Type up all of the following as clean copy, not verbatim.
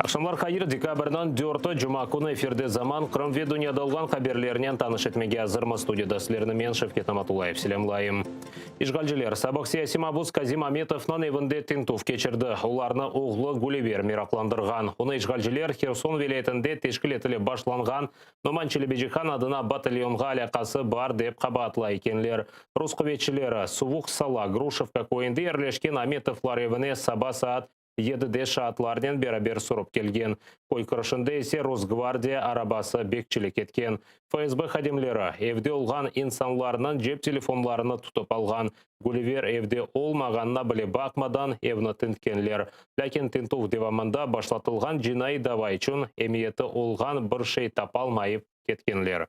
Акшамлар хайыр декабрнан 4 жұма күні эфирде заман Қырым ведунияда олған қаберлерінен таныш етмеге азырмы студияда сілеріні мен Шевкет Наматулаев селемлайым. Ишгалжилер сабақ сияси мабуз Казим Аметовнан евінде тентув кечірді. Оларны оғлы Гулливер мирапландырған. Оны Ишгалжилер Херсон велетінде тешкіл етілі башланған Номан Челебеджихан адына батальонға алақасы бар деп қабатла екенлер. Русқыветшілері Сувуқ Сала Грушевка койынды ерлешкен Аметовлар евіне саба саат едіде шаатларнен бері сұрып келген. Қой күрішінде есе Росгвардия арабасы бекчілік еткен. ФСБ хадемлері евде олған инсанларының жеп телефонларыны тұтып алған. Гулливер евде олмағанына біле бақмадан евні тінткенлер. Ләкен тінтув девамында башлатылған жинай давайчын емиеті олған бір шей тапалмайып кеткенлер.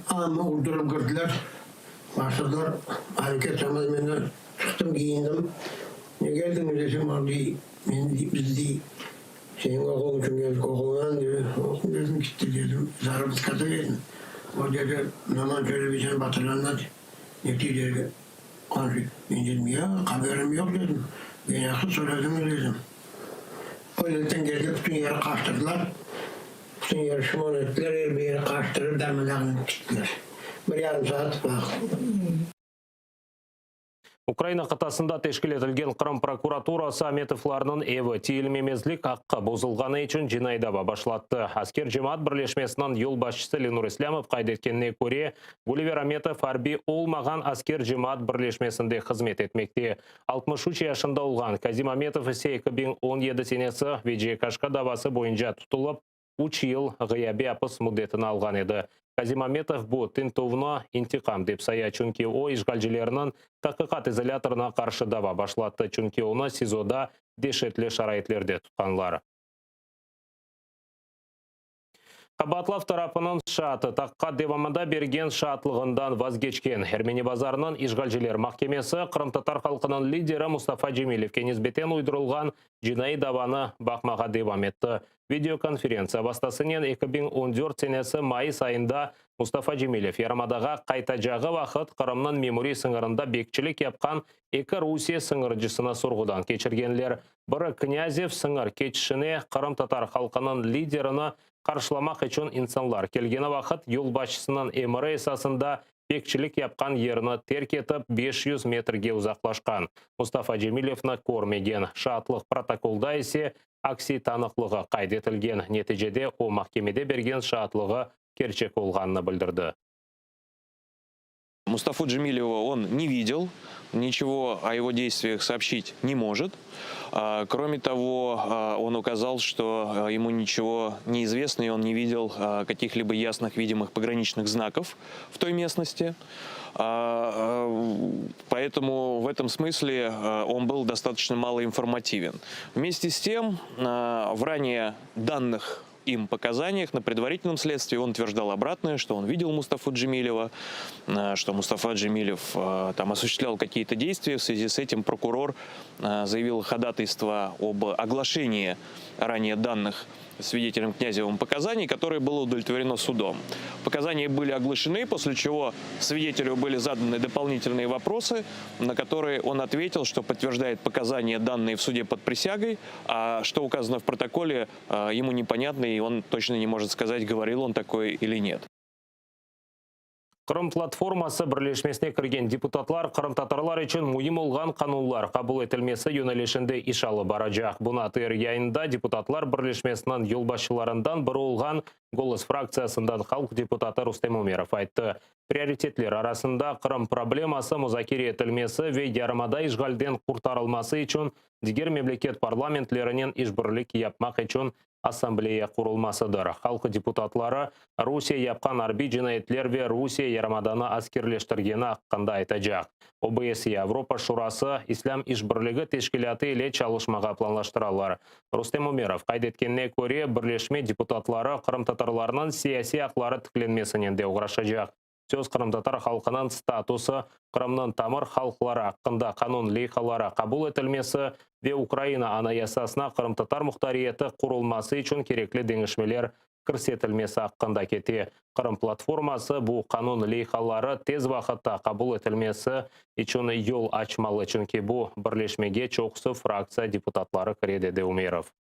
Ama uydurып gördüler. Başladılar. Hareket etmeden çıktım, giyindim. Ne geldiniz dedim, abi biz değil. Senin okul için geldik, okuldan diyor. Okul dedim, gitti dedim. Zarabız katı verdim. O dedi, Naman şöyle bir şey batıranlar. Nekti dedi, konuşuyor. Ben dedim, ya haberim yok dedim. Ben yakın söyledim dedim. O yüzden geldi, bütün yeri kaçtırdılar. Bütün yeri şuman ettiler, bir yeri kaçtırıp dermeden gittiler. Bir yarım saat bak. Украина қытасында тешкіл етілген Қырым прокуратурасы Аметовларының еві тиілмемезлік аққа бұзылғаны үшін жинайдаба башлатты. Аскер жемат бірлешмесінің ел басшысы Ленур Ислямов қайдеткеніне көре, Гулливер Аметов арби олмаған аскер жемат бірлешмесінде қызмет етмекте. 63 яшында олған Казим Аметов есе 2017 сенесі ВЖК давасы бойынша тұтылып, 3 ел ғиябе апыс мұдетін алған еді. Казим Аметов бұл тентовына интиқам деп сая, чүнке о ишгалжилерінің тақиқат изоляторына қаршы дава башлатты, чүнке оны СИЗОда дешетлі шарайтлерде тұтқанлар. Қабатлав тарапының шаты таққа девамында берген шатлығындан вазгечкен. Эрмени базарының ишгалжилер махкемесі Қырым-татар халқының лидері Мустафа Джемилевке низбетен уйдырылған жинай даваны бақмаға девам етті. Видеоконференция бастасынен 2014 сенесі майыс айында Мустафа Джемилев Ярамадаға қайта жағы вақыт Қырымның мемори сыңырында бекчілік япқан екі Русия сыңыржысына сұрғыдан кечіргенлер. Бірі Князев сыңыр кетшіне Қырым-татар халқының лидеріні қаршыламақ үшін инсанлар келгені вақыт ел басшысының емірі есасында бекчілік япқан еріні терк етіп 500 метрге ұзақлашқан. Мустафа Джемилевні көрмеген. Шатлық протоколда есе акси танықлығы қайдетілген. Нетижеде о махкемеде берген шатлығы керчек олғанны білдірді. Мустафу Джемилева он не видел, ничего о его действиях сообщить не может. Кроме того, он указал, что ему ничего не известно, и он не видел каких-либо ясных видимых пограничных знаков в той местности. Поэтому в этом смысле он был достаточно малоинформативен. Вместе с тем, в ранее данных им показаниях на предварительном следствии он утверждал обратное, что он видел Мустафу Джемилева, что Мустафа Джемилев там осуществлял какие-то действия. В связи с этим прокурор заявил ходатайство об оглашении ранее данных свидетелем Князевым показаний, которое было удовлетворено судом. Показания были оглашены, после чего свидетелю были заданы дополнительные вопросы, на которые он ответил, что подтверждает показания, данные в суде под присягой, а что указано в протоколе, ему непонятно, и он точно не может сказать, говорил он такое или нет. Қырым платформасы бірлешмесіне кірген депутатлар Қырым-татарлар үшін мұйым олған қанулар қабыл етілмесі юнелешінде ишалы баражақ. Бұна тыр яйында депутатлар бірлешмесінің елбасшыларындан бірі олған Голос фракциясындан халық депутаты Рустем Умеров айтты. Приоритетлер арасында Қырым проблемасы музакире етілмесі ве ярымада ишгалден құртарылмасы үшін дигер мемлекет парламентлерінен ишбірлік япмақ үшін ассамблея құрылмасыдыр. Халқы депутатлары Русия япқан арби жинайетлер ве Русия ярамаданы аскерлештіргені аққанда айтажақ. ОБС Европа Шурасы Ислам ишбірлігі тешкіляты еле чалышмаға планлаштыралар. Рустем Умеров қайдеткенне көре бірлешме депутатлары Қырым-татарларынан сияси ақлары тікленмесінен де ұғырашажақ. Сөз Қырым-татар халқының статусы Қырымның тамыр халқылары аққында қанун лейхалары қабыл етілмесі ве Украина анаясасына Қырым-татар мұқтариеті құрылмасы үшін керекли деңішмелер көрсетілмесі аққанда кете. Қырым платформасы бұл қанун лейхалары тез вақытта қабыл етілмесі үшін yol açmalı. Çünkü bu birleşmege çoğusu фракция депутатлары кіреді, деді Умеров.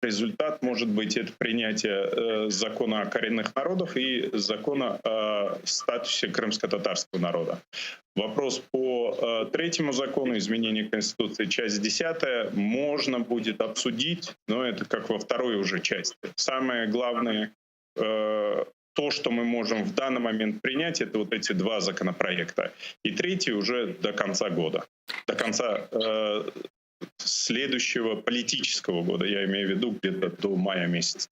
Результат может быть это принятие закона о коренных народах и закона о статусе крымско-татарского народа. Вопрос по третьему закону, изменение Конституции, часть 10, можно будет обсудить, но это как во второй уже части. Самое главное, то, что мы можем в данный момент принять, это вот эти два законопроекта. И третий уже до конца года, до конца следующего политического года, я имею в виду где-то до мая месяца.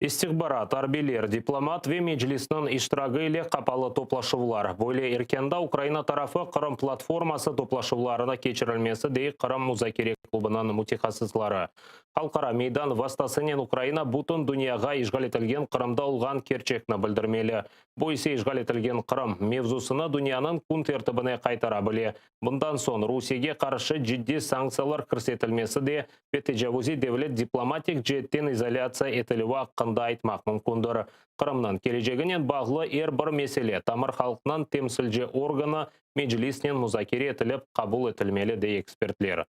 Истихбарат арбилер дипломат ве меджлиснің иштирагы иле қапалы топлашулар. Бөле Иркенда Украина тарафы Қырым платформасы топлашуларына кечірілмесі дей Қырым музакире клубынан мутихасызлары. Халқара мейдан вастасынен Украина бұтын дүнияға ишғал етілген Қырымда олған керчекні білдірмелі. Бойсе ишғал етілген Қырым мевзусына дүнияның күн тәртібіне қайтара біле. Бұндан сон Русияге қаршы жидді санкциялар кірсетілмесі де петежавузи девлет дипломатик жеттен изоляция етілуі аққында айтмақ мүмкіндір. Қырымнан кележегінен бағлы бір меселе тамыр халқынан темсілже органы меджлиснен музакире етіліп қабыл етілмелі де экспертлер.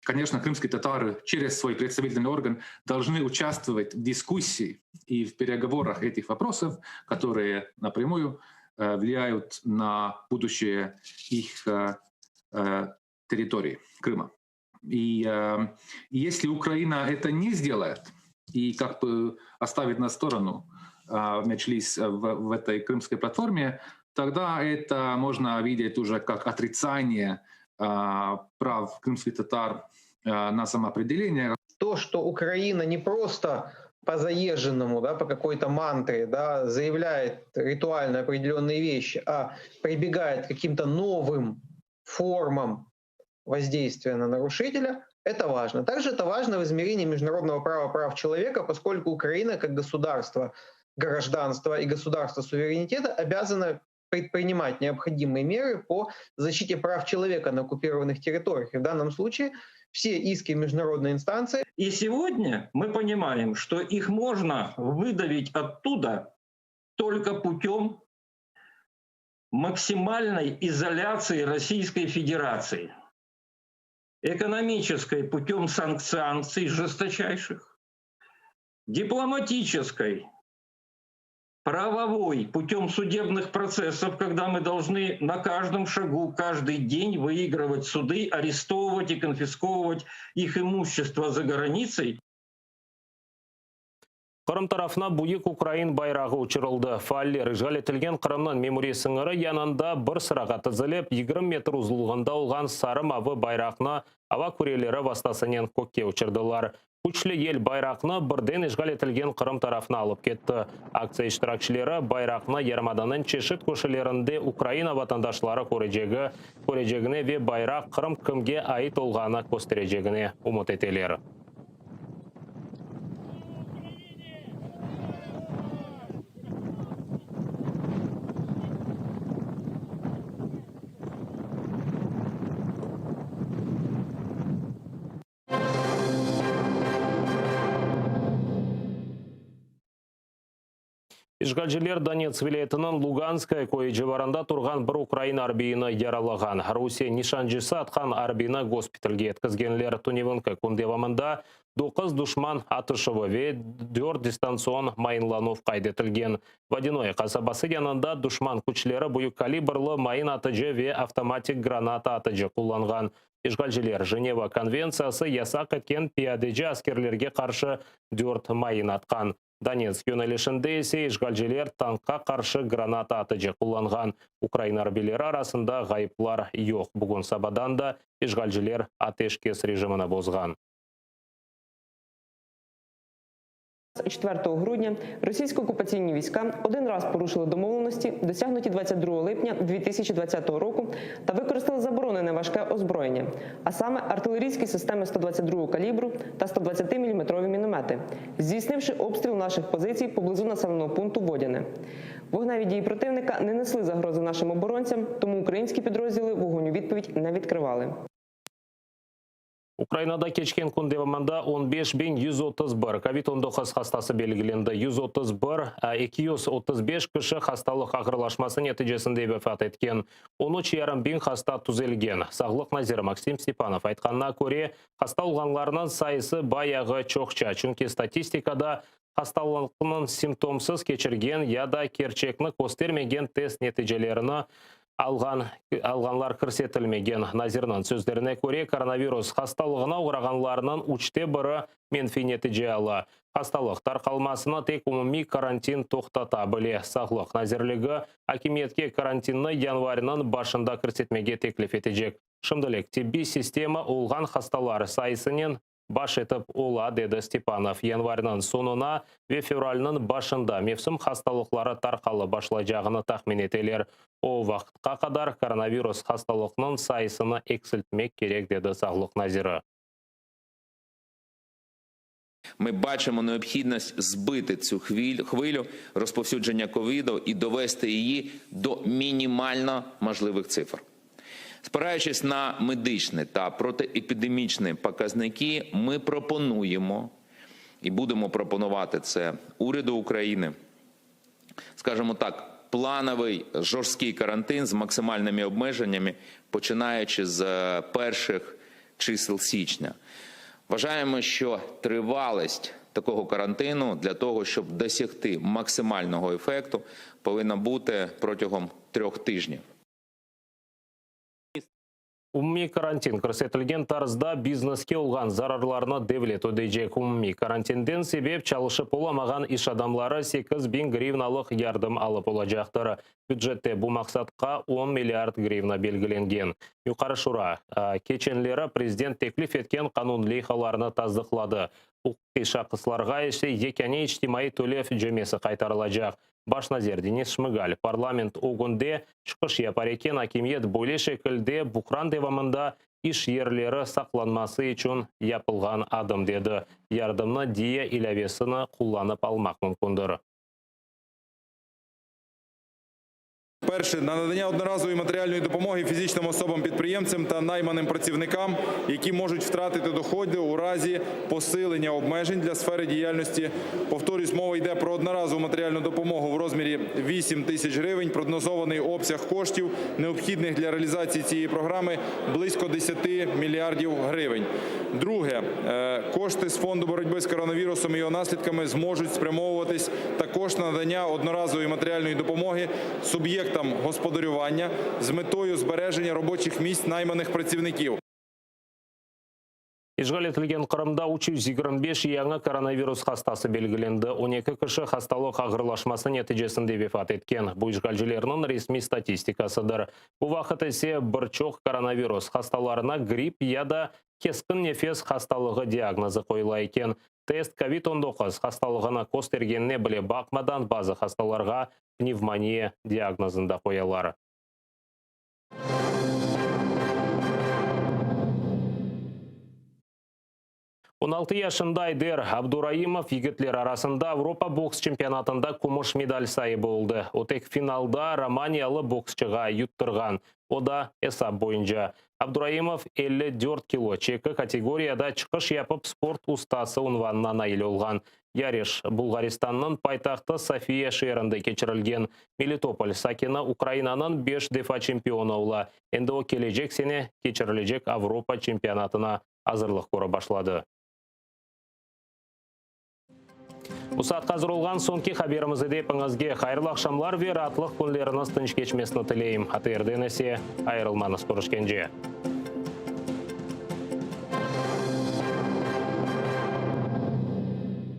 Конечно, крымские татары через свой представительный орган должны участвовать в дискуссии и в переговорах этих вопросов, которые напрямую влияют на будущее их территории Крыма. И если Украина это не сделает и как бы оставит на сторону Меджлис в этой крымской платформе, тогда это можно видеть уже как отрицание прав крымских татар на самоопределение. То, что Украина не просто по заезженному, по какой-то мантре заявляет ритуально определенные вещи, а прибегает к каким-то новым формам воздействия на нарушителя, это важно. Также это важно в измерении международного права прав человека, поскольку Украина как государство гражданства и государство суверенитета обязана предпринимать необходимые меры по защите прав человека на оккупированных территориях. И в данном случае все иски международной инстанции. И сегодня мы понимаем, что их можно выдавить оттуда только путем максимальной изоляции Российской Федерации. Экономической путем санкций жесточайших, дипломатической, правовой путем судебных процессов, когда мы должны на каждом шагу, каждый день выигрывать суды, арестовывать и конфисковывать их имущество за границей. Қырым тарафына бұйық Украин байрағы ұшырылды. Фааллер ишғал етілген Қырымнан меморий сыңыры янында бір sıраға тізіліп, 20 метр ұзылығында олған сарым авы байрақына ава көрелері вастасынен көкке ұшырдылар. Күчлі ел байрақны бірден ишғал етілген Қырым тарафына алып кетті. Акция иштиракчылары байрақны ярмаданын чешет көшелерінде Украина ватандашлары көрежегіне ве байрақ Қырым кімге айт олғаны көстережегіне умут етелер. Ишгалжелер Донецк вилаятынын Луганская көйжеварында тұрған бір Украина арбийны яралаған. Русия нишанжысы атқан арбийны госпитальге еткізгенлер Туневынка күндевамында 9 душман атышывы ве 4 дистанцион майынланув қайдетілген. Водяной қасабасы янында душман күчлері бұйық калибрлы майын атыжы ве автоматик граната атыжы құланған. Ишгалжелер Женева конвенциясы ясақ еткен пиадеджі аскерлерге қаршы 4 майын атқан. Донецк юнелешінде есе ишгалжелер танкқа қаршы граната атыжы құланған. Украина арбилері арасында ғайыплар жоқ. Бүгін сабадан да ишгалжелер атешкес режиміні бозған. 4 грудня російсько-окупаційні війська один раз порушили домовленості, досягнуті 22 липня 2020 року, та використали заборонене важке озброєння, а саме артилерійські системи 122 калібру та 120 мм міномети, здійснивши обстріл наших позицій поблизу населеного пункту Водяне. Вогневі дії противника не несли загрози нашим оборонцям, тому українські підрозділи вогонь у відповідь не відкривали. Украинада кечкен күндеваманда 15.131 COVID-19 хастасы белгіленді. 131, 235 кіші хасталық ағырлашмасы нәтижесінде вефат еткен. 13,5 хаста түзелген. Сағлық Назир Максим Степанов айтқанына көре, хасталғанларынан сайысы баяғы чоқча. Чүнки статистикада хасталықның симптомсыз кечірген яда керчекні көстермеген тест нәтижелеріні алғанлар көрсетілмеген. Назирның сөздеріне көре, коронавирус хасталығына ұғырағанларынан учте бірі менфи нәтиже алы. Хасталық тарқалмасына тек умуми карантин тоқтата біле. Сағлық Назирлігі акиметке карантинны январынан башында көрсетмеге теклif етежек. Шымдылек тибби система олған хасталар сайысынен баш етіп ола, деді Степанов. Январынан сонына ве февралінің башында мевсім хасталықлары тарқалы башлайжағыны тахмин етелер. О вақытқа қадар коронавирус хасталықның сайысыны эксілтмек керек, деді Сағлық Назирі. Ми бачимо необхідність збити цю хвилю розповсюдження ковіду і довести її до мінімально можливих цифр. Спираючись на медичні та протиепідемічні показники, ми пропонуємо і будемо пропонувати це уряду України, скажімо так, плановий жорсткий карантин з максимальними обмеженнями, починаючи з перших чисел січня. Вважаємо, що тривалість такого карантину для того, щоб досягти максимального ефекту, повинна бути протягом 3 тижнів. Умми карантин көрсетілген тарзда бизнеске олған зарарларына девлет өдейжек. Умми карантинден себеп чалышып оламаған иш адамлары 8.000 гривналық ярдым алып олажақтыр. Бюджетте бұл мақсатқа 10 миллиард гривна белгіленген. Юқары шура кеченлері президент теклиф еткен қанун лейхаларыны таздықлады. Ұққи шақысларға еші екәне іштимай төлев жөмесі қайтарылажақ. Баш назер Денис Шмыгаль парламент огунде шықыш япарекен акимет бөле шекілде Бұқран девамында иш ерлері сақланмасы үшін япылған адым деді. Ярдымны дия иләвесіні құлланып алмақ мүмкіндір. Перше, на надання одноразової матеріальної допомоги фізичним особам-підприємцям та найманим працівникам, які можуть втратити доходи у разі посилення обмежень для сфери діяльності. Повторюсь, мова йде про одноразову матеріальну допомогу в розмірі 8 тисяч гривень. Прогнозований обсяг коштів, необхідних для реалізації цієї програми, близько 10 мільярдів гривень. Друге, кошти з фонду боротьби з коронавірусом і його наслідками зможуть спрямовуватись також на надання одноразової матеріальної допомоги суб'єктам господарювання з метою збереження робочих місць найманих працівників. Ишғал етілген Қырымда 325 яңа коронавирус хастасы белгіленді. 12 кіші хасталық ағырлашмасы нәтижесінде вефат еткен. Бұл ишғалжылерінің ресми статистикасыдыр. Бұл вақыт есе бірчоқ коронавирус хасталарына грипп яда кескін нефес хасталығы диагнозы қойыла екен. Тест COVID-19 хасталығына костергеніне біле бақмадан базы хасталарға пневмония диагнозында қоялар. 16 yaşında Айдер Абдураимов егетлер арасында Европа бокс чемпионатында күміш медаль сайы болды. Отек финалда романиялы боксчыға юттырған. Ода эсап бойынша. Абдураимов 54 кило чекі категорияда чықыш япып спорт устасы унванына наил олған. Яриш Бұлғаристанның пайтақты София шерінде кечірілген. Мелитополь сакені Украинаның 5 дефа чемпионы ола. Енді о кележек сене кечірілежек Европа чемпионатына азырлық көрі башлады. Усат қазір олған сонки хаберімізді депіңізге қайырлы ақшамлар вер атлық күнлеріңіз тынш кечмесіні тілейім. Атырден есе айырылманыз көрішкенже.